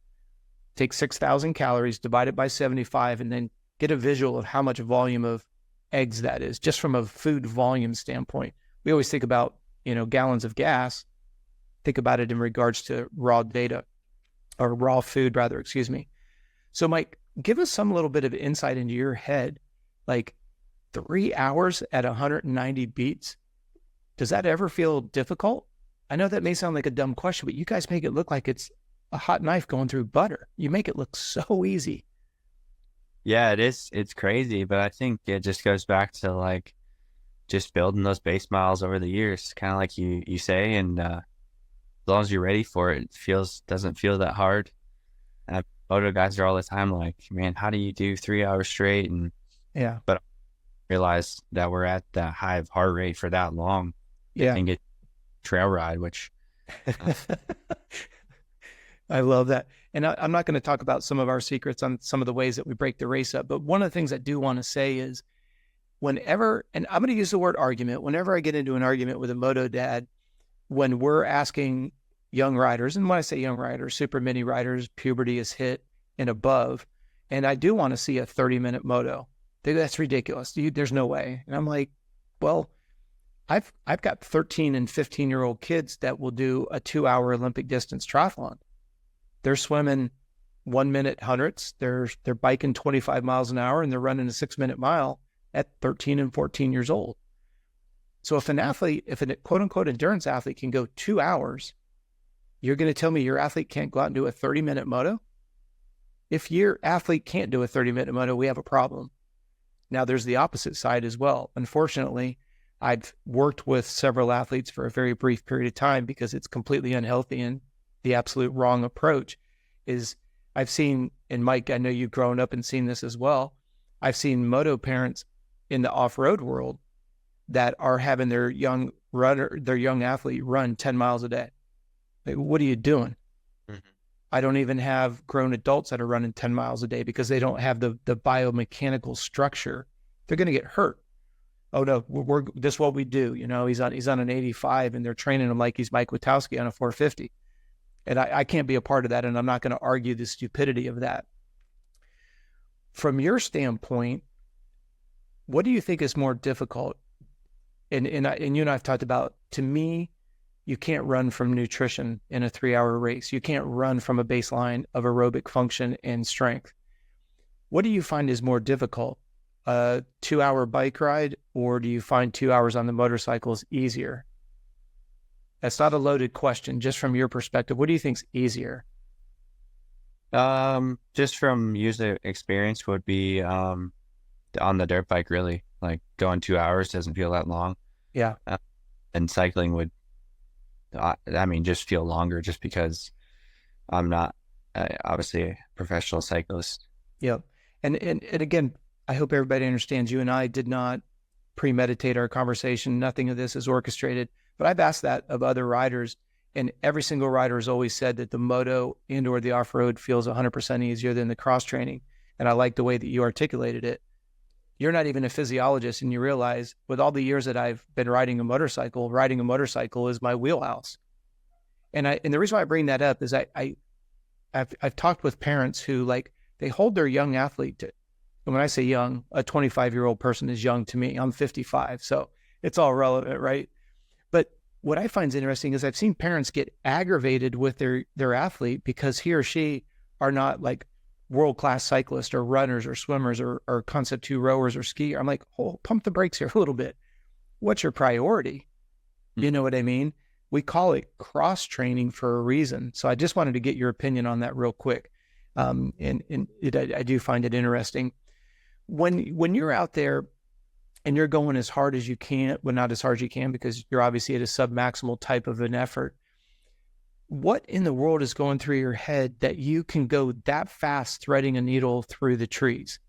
Take 6,000 calories, divide it by 75, and then get a visual of how much volume of eggs that is, just from a food volume standpoint. We always think about, gallons of gas. Think about it in regards to raw data, or raw food rather, excuse me. So Mike, give us some little bit of insight into your head, like 3 hours at 190 beats. Does that ever feel difficult? I know that may sound like a dumb question, but you guys make it look like it's a hot knife going through butter. You make it look so easy. Yeah, it is. It's crazy, but I think it just goes back to like just building those base miles over the years, kind of like you say, and as long as you're ready for it, doesn't feel that hard. And moto guys are all the time like, man, how do you do 3 hours straight? And yeah, but I realize that we're at that high of heart rate for that long. Yeah, and get trail ride, which I love that. And I'm not going to talk about some of our secrets on some of the ways that we break the race up, but one of the things I do want to say is whenever, and I'm going to use the word argument, whenever I get into an argument with a moto dad, when we're asking young riders, and when I say young riders, super mini riders, puberty is hit and above, and I do want to see a 30-minute moto. That's ridiculous. There's no way. And I'm like, well, I've got 13 and 15-year-old kids that will do a 2-hour Olympic distance triathlon. They're swimming 1 minute hundreds. They're biking 25 miles an hour, and they're running a 6-minute mile at 13 and 14 years old. So if a quote unquote endurance athlete can go 2 hours, you're going to tell me your athlete can't go out and do a 30-minute moto? If your athlete can't do a 30-minute moto, we have a problem. Now there's the opposite side as well. Unfortunately, I've worked with several athletes for a very brief period of time because it's completely unhealthy, and the absolute wrong approach is I've seen, and Mike, I know you've grown up and seen this as well. I've seen moto parents in the off-road world that are having their young athlete run 10 miles a day. Like, what are you doing? Mm-hmm. I don't even have grown adults that are running 10 miles a day because they don't have the biomechanical structure. They're going to get hurt. Oh no, this is what we do. He's on an 85 and they're training him like he's Mike Witkowski on a 450. And I can't be a part of that. And I'm not going to argue the stupidity of that. From your standpoint, what do you think is more difficult? And you and I've talked about, to me, you can't run from nutrition in a 3-hour race. You can't run from a baseline of aerobic function and strength. What do you find is more difficult? A 2-hour bike ride, or do you find 2 hours on the motorcycles easier? That's not a loaded question. Just from your perspective, what do you think's easier? Just from user experience would be on the dirt bike, really. Like going 2 hours doesn't feel that long. Yeah. And cycling would, I mean, just feel longer just because I'm not obviously a professional cyclist. Yep. And again, I hope everybody understands you and I did not premeditate our conversation. Nothing of this is orchestrated, but I've asked that of other riders, and every single rider has always said that the moto and or the off-road feels 100% easier than the cross training. And I like the way that you articulated it. You're not even a physiologist, and you realize with all the years that I've been riding a motorcycle is my wheelhouse. And the reason why I bring that up is I've talked with parents who, like, they hold their young athlete to, and when I say young, a 25-year-old person is young to me. I'm 55, so it's all relevant, right? But what I find interesting is I've seen parents get aggravated with their athlete because he or she are not like world-class cyclists or runners or swimmers or concept 2 rowers or skiers. I'm like, oh, pump the brakes here a little bit. What's your priority? You know what I mean? We call it cross training for a reason. So I just wanted to get your opinion on that real quick. I do find it interesting. When you're out there and you're going as hard as you can, well, not as hard as you can because you're obviously at a submaximal type of an effort, what in the world is going through your head that you can go that fast threading a needle through the trees?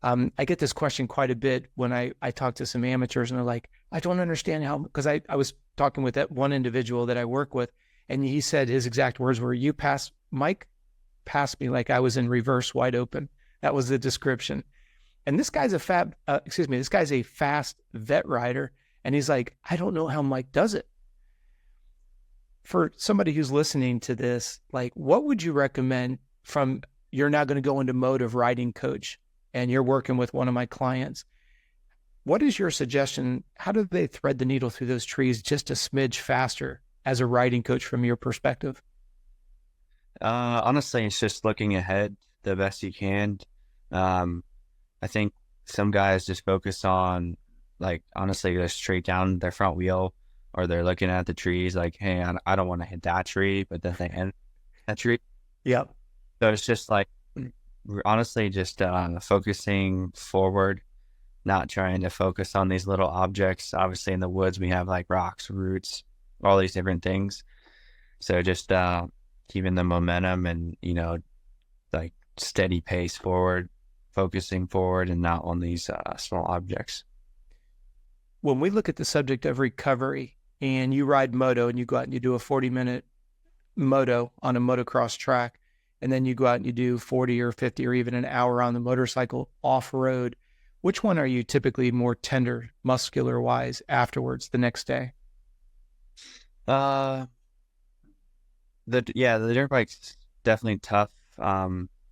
I get this question quite a bit when I talk to some amateurs, and they're like, I don't understand how, because I was talking with that one individual that I work with, and he said his exact words were, Mike passed me like I was in reverse wide open. That was the description. And this guy's this guy's a fast vet rider. And he's like, I don't know how Mike does it. For somebody who's listening to this, like, what would you recommend from, you're now going to go into mode of riding coach and you're working with one of my clients. What is your suggestion? How do they thread the needle through those trees just a smidge faster as a riding coach from your perspective? Honestly, it's just looking ahead the best you can. I think some guys just focus on, like, honestly, just straight down their front wheel, or they're looking at the trees like, hey, I don't want to hit that tree, but then they end that tree. Yep. So it's just like, honestly, just focusing forward, not trying to focus on these little objects. Obviously, in the woods, we have like rocks, roots, all these different things. So just keeping the momentum and, like steady pace forward, focusing forward and not on these small objects. When we look at the subject of recovery and you ride moto and you go out and you do a 40-minute moto on a motocross track, and then you go out and you do 40 or 50 or even an hour on the motorcycle off-road, which one are you typically more tender, muscular-wise afterwards the next day? The dirt bike's definitely tough.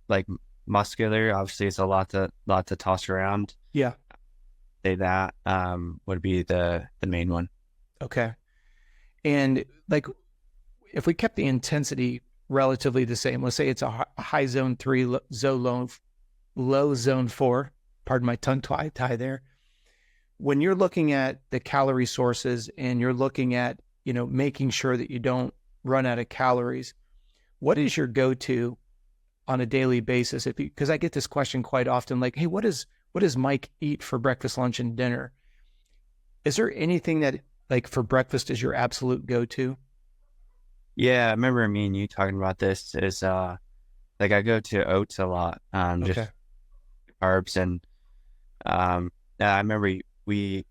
Like muscular, obviously it's a lot to toss around. Yeah. Say that would be the main one. Okay. And like, if we kept the intensity relatively the same, let's say it's a high zone 3, low zone 4, pardon my tongue tie there. When you're looking at the calorie sources and you're looking at, making sure that you don't run out of calories, what is your go-to on a daily basis? Because I get this question quite often, like, hey, what does Mike eat for breakfast, lunch, and dinner? Is there anything that, like, for breakfast is your absolute go-to? Yeah, I remember me and you talking about this. Is like I go to oats a lot, just carbs, and I remember we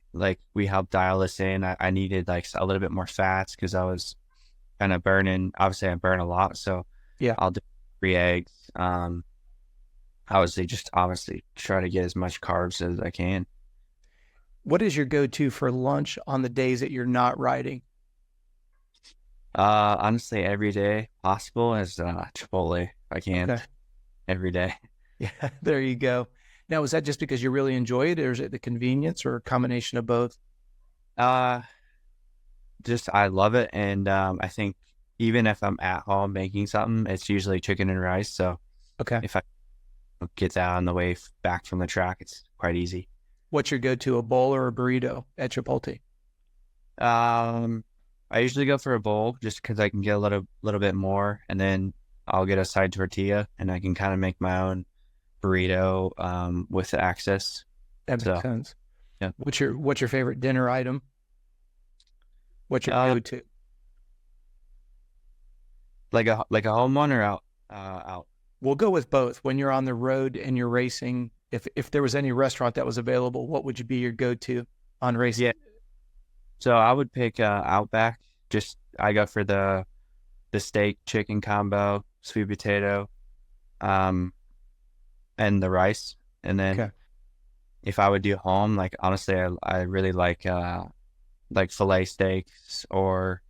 helped dial this in. I needed like a little bit more fats because I was kind of burning. Obviously, I burn a lot, so yeah, I'll do 3 eggs. Obviously try to get as much carbs as I can. What is your go-to for lunch on the days that you're not riding? Honestly, every day possible is Chipotle if I can. Okay. Every day. Yeah, there you go. Now, is that just because you really enjoy it, or is it the convenience, or a combination of both? Just I love it, and I think even if I'm at home making something, it's usually chicken and rice. So okay, if I get that on the way back from the track, it's quite easy. What's your go-to, a bowl or a burrito at Chipotle? I usually go for a bowl just because I can get a little bit more, and then I'll get a side tortilla, and I can kind of make my own burrito with the access. That makes So sense. yeah. What's your favorite dinner item? What's your go-to? Like a home one or out. We'll go with both. When you're on the road and you're racing, if there was any restaurant that was available, what would be your go-to on racing? Yeah. So I would pick Outback. Just I go for the steak chicken combo, sweet potato, and the rice. And then Okay. if I would do home, like honestly, I really like filet steaks or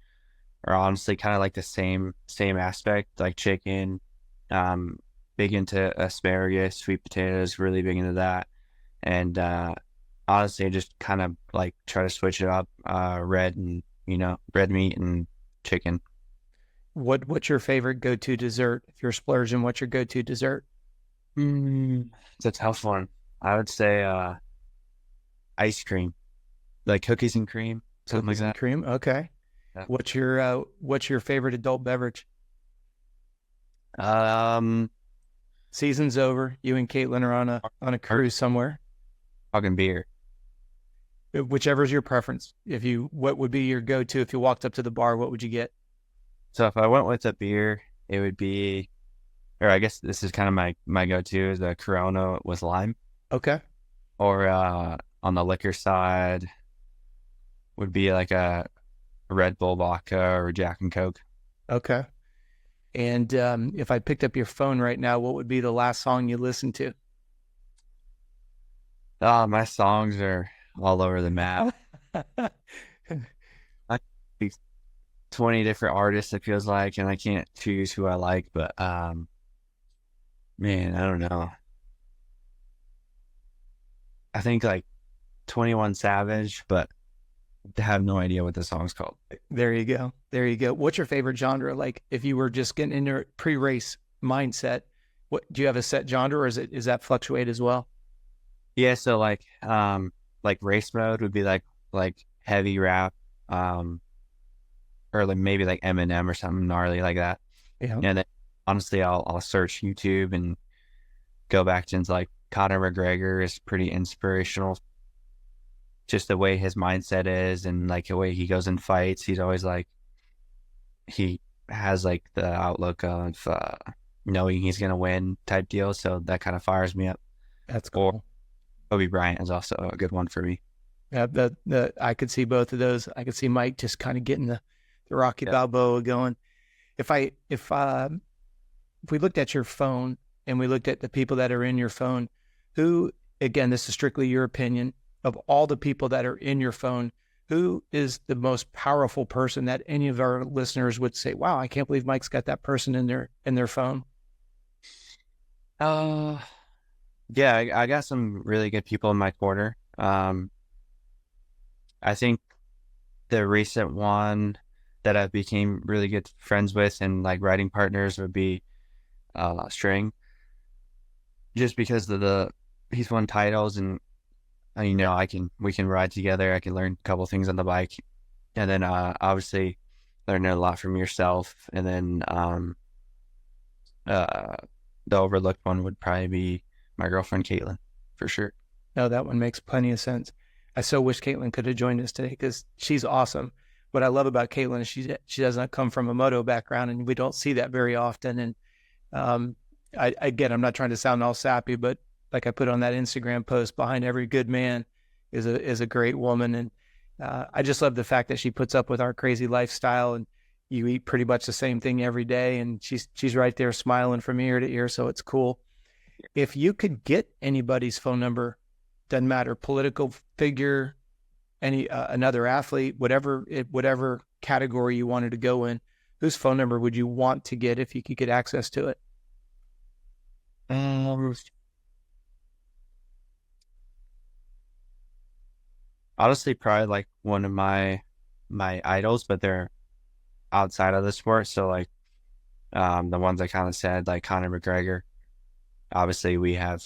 honestly kind of like the same aspect, like chicken. Big into asparagus, sweet potatoes, really big into that. And honestly, just kind of like try to switch it up, red meat and chicken. What's your favorite go-to dessert? If you're splurging, what's your go-to dessert? It's a tough one. I would say ice cream, like cookies and cream, something like Cookies and that. cream. Okay. Yeah. What's your favorite adult beverage? Um, Season's over. You and Caitlin are on a cruise somewhere. Talking beer. Whichever's your preference. What would be your go-to if you walked up to the bar? What would you get? So if I went with a beer, it would be, or I guess this is kind of my go-to is a Corona with lime. Okay. Or on the liquor side would be like a Red Bull vodka or Jack and Coke. Okay. And if I picked up your phone right now, what would be the last song you listened to? My songs are all over the map. I pick 20 different artists, it feels like, and I can't choose who I like, but man, I don't know. I think like 21 Savage, but I have no idea what the song's called. There you go. There you go. What's your favorite genre? Like if you were just getting into pre-race mindset, what do you have a set genre or is that fluctuate as well? Yeah, so like race mode would be like heavy rap, or like maybe like Eminem or something gnarly like that. Yeah. And then honestly, I'll search YouTube and go back to like Conor McGregor is pretty inspirational. Just the way his mindset is and like the way he goes in fights, he's always like he has like the outlook of knowing he's gonna win type deal. So that kind of fires me up. That's cool. Kobe Bryant is also a good one for me. Yeah, I could see both of those. I could see Mike just kind of getting the Rocky Balboa going. If we looked at your phone and we looked at the people that are in your phone, who, again, this is strictly your opinion, of all the people that are in your phone, who is the most powerful person that any of our listeners would say, wow, I can't believe Mike's got that person in their phone? Yeah, I got some really good people in my corner. I think the recent one that I became really good friends with and like writing partners would be String. Just because of he's won titles and we can ride together. I can learn a couple things on the bike, and then obviously learn a lot from yourself. And then the overlooked one would probably be my girlfriend Caitlin, for sure. No, that one makes plenty of sense. I so wish Caitlin could have joined us today because she's awesome. What I love about Caitlin is she does not come from a moto background, and we don't see that very often. And I'm not trying to sound all sappy, but like I put on that Instagram post, behind every good man is a great woman. And I just love the fact that she puts up with our crazy lifestyle, and you eat pretty much the same thing every day. And she's right there smiling from ear to ear. So it's cool. If you could get anybody's phone number, doesn't matter, political figure, any another athlete, whatever category you wanted to go in, whose phone number would you want to get if you could get access to it? Honestly, probably like one of my idols, but they're outside of the sport. So like the ones I kind of said, like Conor McGregor. Obviously, we have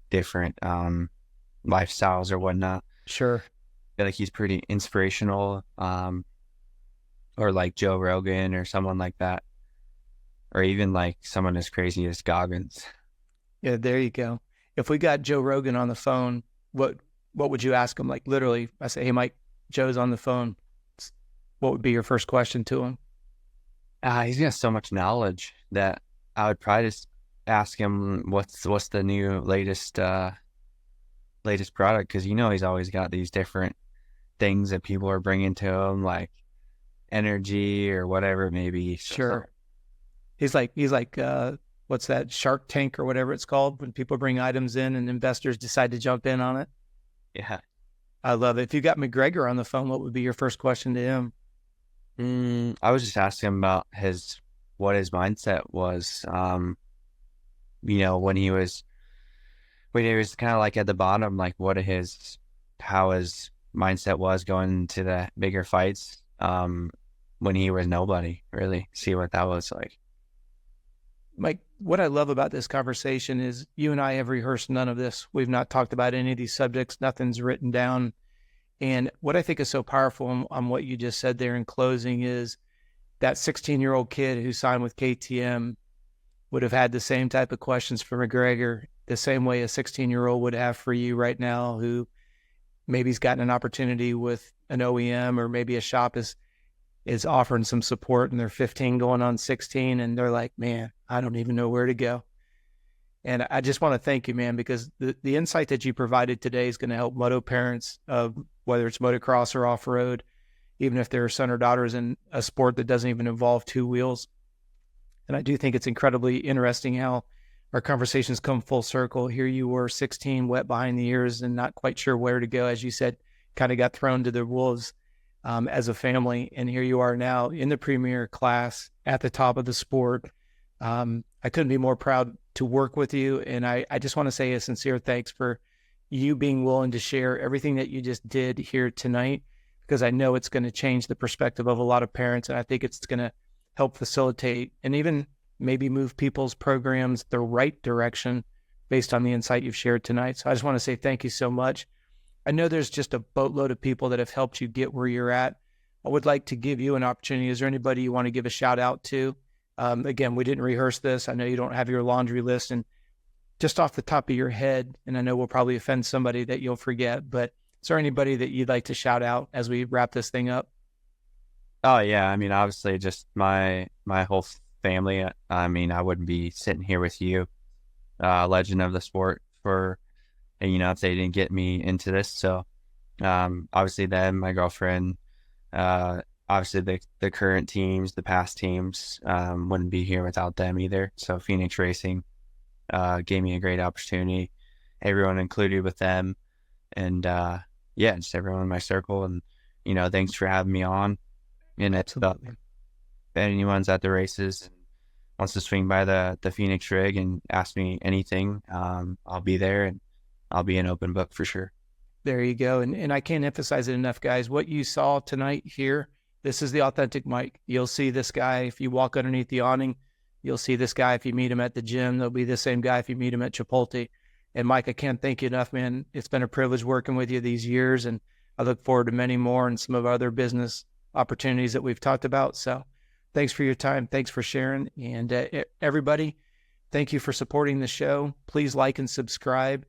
different lifestyles or whatnot. Sure. I feel like he's pretty inspirational, or like Joe Rogan or someone like that, or even like someone as crazy as Goggins. Yeah, there you go. If we got Joe Rogan on the phone, what would you ask him? Like literally, I say, hey, Mike, Joe's on the phone. What would be your first question to him? He's got so much knowledge that I would probably just ask him what's the new latest product, because he's always got these different things that people are bringing to him, like energy or whatever it may be. Sure. He's like what's that, Shark Tank or whatever it's called, when people bring items in and investors decide to jump in on it. Yeah. I love it. If you got McGregor on the phone, what would be your first question to him? I was just asking him about what his mindset was, when he was kind of like at the bottom, like how his mindset was going into the bigger fights, when he was nobody, really see what that was like. Mike, what I love about this conversation is you and I have rehearsed none of this. We've not talked about any of these subjects. Nothing's written down. And what I think is so powerful on what you just said there in closing is that 16-year-old kid who signed with KTM would have had the same type of questions for McGregor, the same way a 16-year-old would have for you right now, who maybe he's gotten an opportunity with an OEM, or maybe a shop is offering some support, and they're 15 going on 16, and they're like, man, I don't even know where to go. And I just want to thank you, man, because the insight that you provided today is going to help moto parents, whether it's motocross or off-road, even if their son or daughter is in a sport that doesn't even involve two wheels. And I do think it's incredibly interesting how our conversations come full circle. Here you were 16, wet behind the ears and not quite sure where to go. As you said, kind of got thrown to the wolves as a family. And here you are now in the premier class at the top of the sport. I couldn't be more proud to work with you. And I just want to say a sincere thanks for you being willing to share everything that you just did here tonight, because I know it's going to change the perspective of a lot of parents. And I think it's going to help facilitate and even maybe move people's programs the right direction based on the insight you've shared tonight. So I just want to say thank you so much. I know there's just a boatload of people that have helped you get where you're at. I would like to give you an opportunity. Is there anybody you want to give a shout out to? Again, we didn't rehearse this. I know you don't have your laundry list, and just off the top of your head, and I know we'll probably offend somebody that you'll forget, but is there anybody that you'd like to shout out as we wrap this thing up? Oh yeah. I mean, obviously just my whole family. I mean, I wouldn't be sitting here with you, legend of the sport, if they didn't get me into this. So, obviously them, my girlfriend, obviously the current teams, the past teams, wouldn't be here without them either. So Phoenix Racing, gave me a great opportunity, everyone included with them. And, just everyone in my circle. And, thanks for having me on. And it's about, if anyone's at the races and wants to swing by the Phoenix rig and ask me anything, I'll be there, and I'll be an open book for sure. There you go. And I can't emphasize it enough, guys. What you saw tonight here, this is the authentic Mike. You'll see this guy if you walk underneath the awning. You'll see this guy if you meet him at the gym. There'll be the same guy if you meet him at Chipotle. And Mike, I can't thank you enough, man. It's been a privilege working with you these years, and I look forward to many more and some of our other business opportunities that we've talked about. So thanks for your time. Thanks for sharing. And everybody, thank you for supporting the show. Please like and subscribe.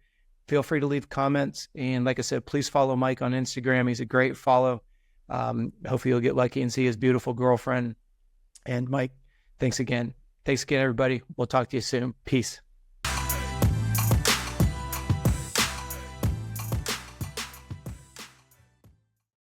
Feel free to leave comments. And like I said, please follow Mike on Instagram. He's a great follow. Hopefully you'll get lucky and see his beautiful girlfriend. And Mike, thanks again. Thanks again, everybody. We'll talk to you soon. Peace.